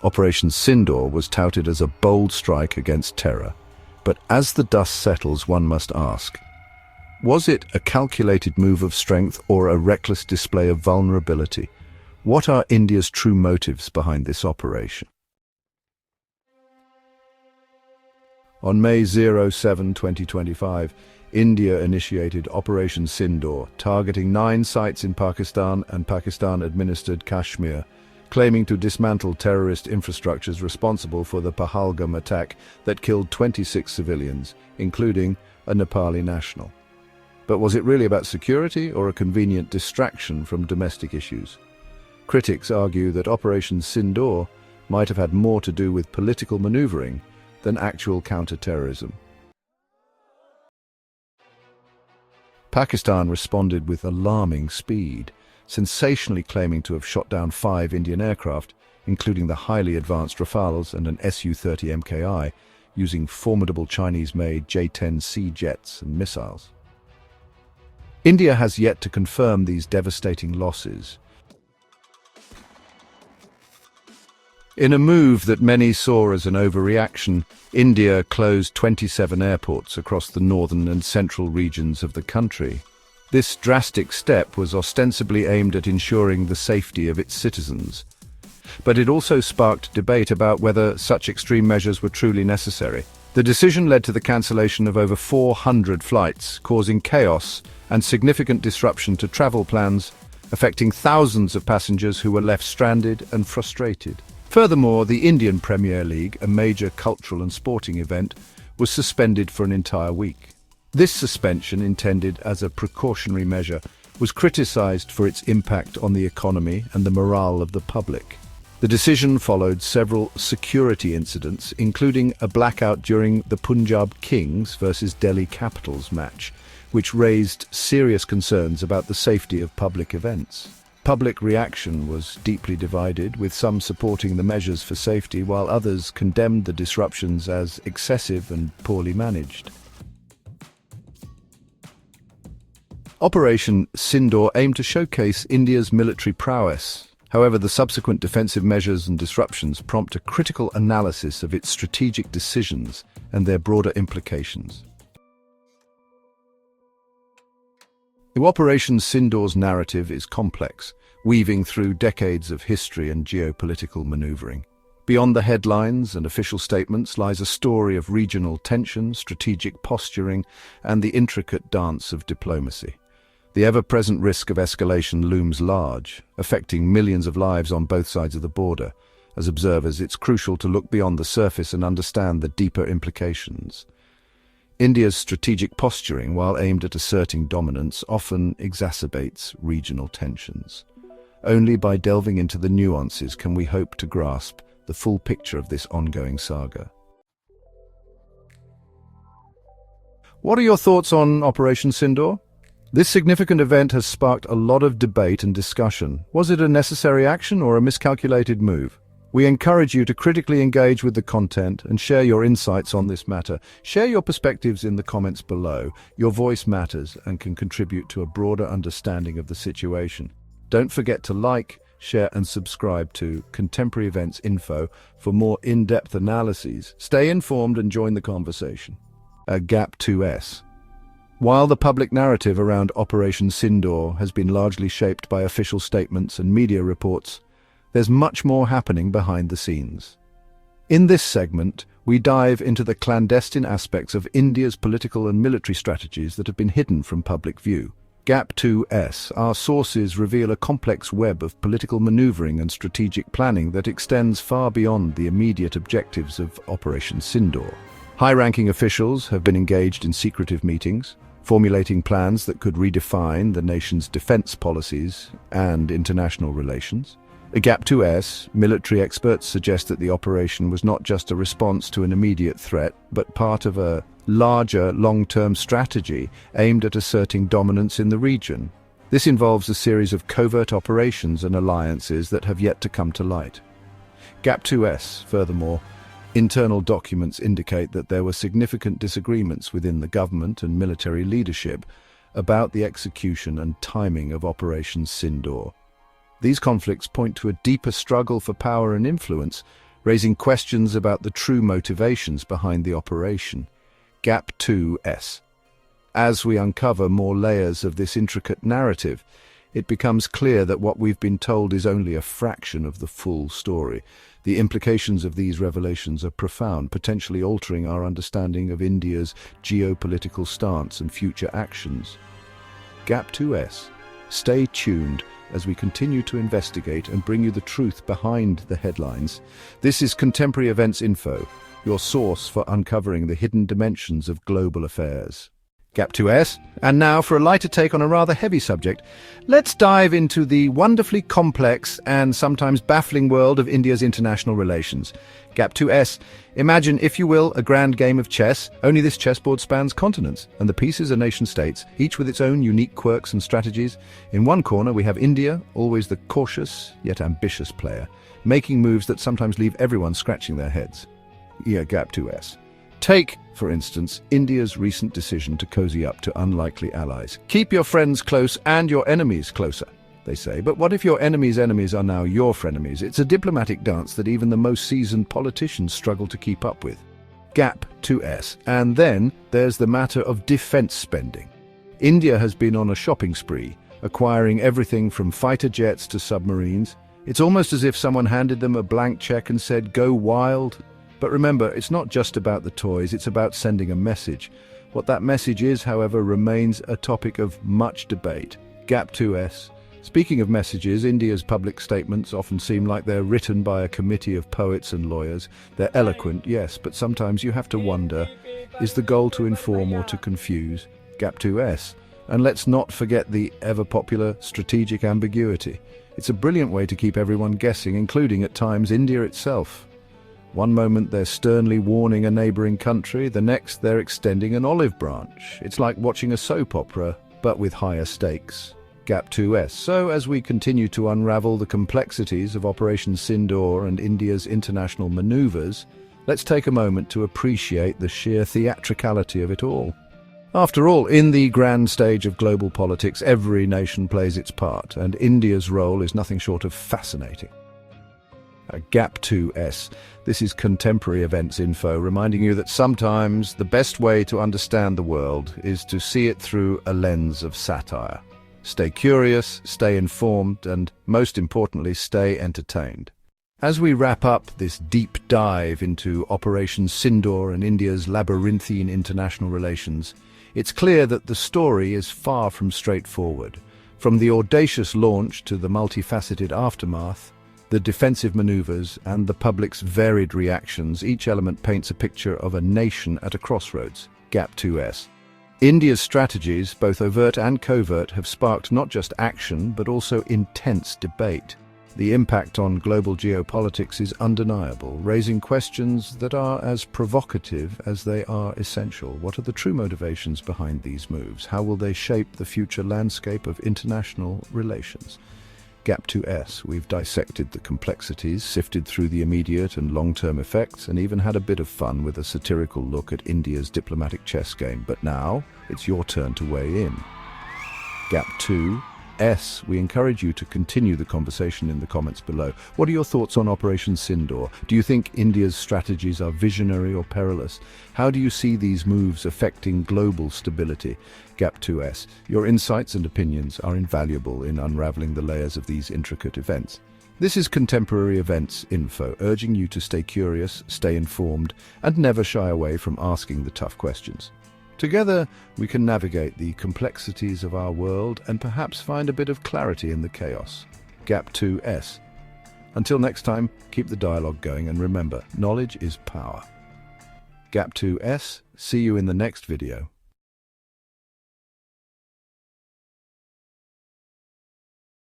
Operation Sindoor was touted as a bold strike against terror. But as the dust settles, one must ask, was it a calculated move of strength or a reckless display of vulnerability? What are India's true motives behind this operation? On May 7, 2025, India initiated Operation Sindoor, targeting 9 sites in Pakistan and Pakistan-administered Kashmir, claiming to dismantle terrorist infrastructures responsible for the Pahalgam attack that killed 26 civilians, including a Nepali national. But was it really about security or a convenient distraction from domestic issues? Critics argue that Operation Sindoor might have had more to do with political maneuvering than actual counter-terrorism. Pakistan responded with alarming speed, sensationally claiming to have shot down 5 Indian aircraft, including the highly advanced Rafales and an Su-30 MKI, using formidable Chinese-made J-10C jets and missiles. India has yet to confirm these devastating losses. In a move that many saw as an overreaction, India closed 27 airports across the northern and central regions of the country. This drastic step was ostensibly aimed at ensuring the safety of its citizens. But it also sparked debate about whether such extreme measures were truly necessary. The decision led to the cancellation of over 400 flights, causing chaos and significant disruption to travel plans, affecting thousands of passengers who were left stranded and frustrated. Furthermore, the Indian Premier League, a major cultural and sporting event, was suspended for an entire week. This suspension, intended as a precautionary measure, was criticized for its impact on the economy and the morale of the public. The decision followed several security incidents, including a blackout during the Punjab Kings versus Delhi Capitals match, which raised serious concerns about the safety of public events. Public reaction was deeply divided, with some supporting the measures for safety, while others condemned the disruptions as excessive and poorly managed. Operation Sindoor aimed to showcase India's military prowess. However, the subsequent defensive measures and disruptions prompt a critical analysis of its strategic decisions and their broader implications. Operation Sindoor's narrative is complex, weaving through decades of history and geopolitical maneuvering. Beyond the headlines and official statements lies a story of regional tension, strategic posturing, and the intricate dance of diplomacy. The ever-present risk of escalation looms large, affecting millions of lives on both sides of the border. As observers, it's crucial to look beyond the surface and understand the deeper implications. India's strategic posturing, while aimed at asserting dominance, often exacerbates regional tensions. Only by delving into the nuances can we hope to grasp the full picture of this ongoing saga. What are your thoughts on Operation Sindoor? This significant event has sparked a lot of debate and discussion. Was it a necessary action or a miscalculated move? We encourage you to critically engage with the content and share your insights on this matter. Share your perspectives in the comments below. Your voice matters and can contribute to a broader understanding of the situation. Don't forget to like, share and subscribe to Contemporary Events Info for more in-depth analyses. Stay informed and join the conversation. Gap 2S. While the public narrative around Operation Sindoor has been largely shaped by official statements and media reports, there's much more happening behind the scenes. In this segment, we dive into the clandestine aspects of India's political and military strategies that have been hidden from public view. Gap 2S, our sources reveal a complex web of political maneuvering and strategic planning that extends far beyond the immediate objectives of Operation Sindoor. High-ranking officials have been engaged in secretive meetings, formulating plans that could redefine the nation's defense policies and international relations. At Gap 2S, military experts suggest that the operation was not just a response to an immediate threat, but part of a larger, long-term strategy aimed at asserting dominance in the region. This involves a series of covert operations and alliances that have yet to come to light. Gap 2S, furthermore, internal documents indicate that there were significant disagreements within the government and military leadership about the execution and timing of Operation Sindoor. These conflicts point to a deeper struggle for power and influence raising questions about the true motivations behind the operation. Gap 2S. As we uncover more layers of this intricate narrative, it becomes clear that what we've been told is only a fraction of the full story. The implications of these revelations are profound, potentially altering our understanding of India's geopolitical stance and future actions. Gap 2S. Stay tuned as we continue to investigate and bring you the truth behind the headlines. This is Contemporary Events Info, your source for uncovering the hidden dimensions of global affairs. Gap 2S. And now for a lighter take on a rather heavy subject, let's dive into the wonderfully complex and sometimes baffling world of India's international relations. Gap 2S. Imagine, if you will, a grand game of chess, only this chessboard spans continents, and the pieces are nation-states, each with its own unique quirks and strategies. In one corner we have India, always the cautious yet ambitious player, making moves that sometimes leave everyone scratching their heads. Gap 2S. Take, for instance, India's recent decision to cozy up to unlikely allies. Keep your friends close and your enemies closer, they say. But what if your enemies' enemies are now your frenemies? It's a diplomatic dance that even the most seasoned politicians struggle to keep up with. Gap 2S. And then there's the matter of defense spending. India has been on a shopping spree, acquiring everything from fighter jets to submarines. It's almost as if someone handed them a blank check and said, "Go wild." But remember, it's not just about the toys, it's about sending a message. What that message is, however, remains a topic of much debate. Gap 2S. Speaking of messages, India's public statements often seem like they're written by a committee of poets and lawyers. They're eloquent, yes, but sometimes you have to wonder, is the goal to inform or to confuse? Gap 2S. And let's not forget the ever-popular strategic ambiguity. It's a brilliant way to keep everyone guessing, including at times India itself. One moment they're sternly warning a neighbouring country, the next they're extending an olive branch. It's like watching a soap opera, but with higher stakes. Gap 2S. So as we continue to unravel the complexities of Operation Sindoor and India's international manoeuvres, let's take a moment to appreciate the sheer theatricality of it all. After all, in the grand stage of global politics, every nation plays its part, and India's role is nothing short of fascinating. Gap 2S. This is Contemporary Events Info, reminding you that sometimes the best way to understand the world is to see it through a lens of satire. Stay curious, stay informed, and most importantly, stay entertained. As we wrap up this deep dive into Operation Sindoor and India's labyrinthine international relations, it's clear that the story is far from straightforward. From the audacious launch to the multifaceted aftermath, the defensive maneuvers and the public's varied reactions, each element paints a picture of a nation at a crossroads. Gap 2S. India's strategies, both overt and covert, have sparked not just action but also intense debate. The impact on global geopolitics is undeniable, raising questions that are as provocative as they are essential. What are the true motivations behind these moves? How will they shape the future landscape of international relations? Gap 2S. We've dissected the complexities, sifted through the immediate and long-term effects, and even had a bit of fun with a satirical look at India's diplomatic chess game. But now, it's your turn to weigh in. Gap 2S. We encourage you to continue the conversation in the comments below. What are your thoughts on Operation Sindoor? Do you think India's strategies are visionary or perilous? How do you see these moves affecting global stability? Gap 2S. Your insights and opinions are invaluable in unraveling the layers of these intricate events. This is Contemporary Events Info, urging you to stay curious, stay informed, and never shy away from asking the tough questions. Together, we can navigate the complexities of our world and perhaps find a bit of clarity in the chaos. Gap 2S. Until next time, keep the dialogue going and remember, knowledge is power. Gap 2S. See you in the next video.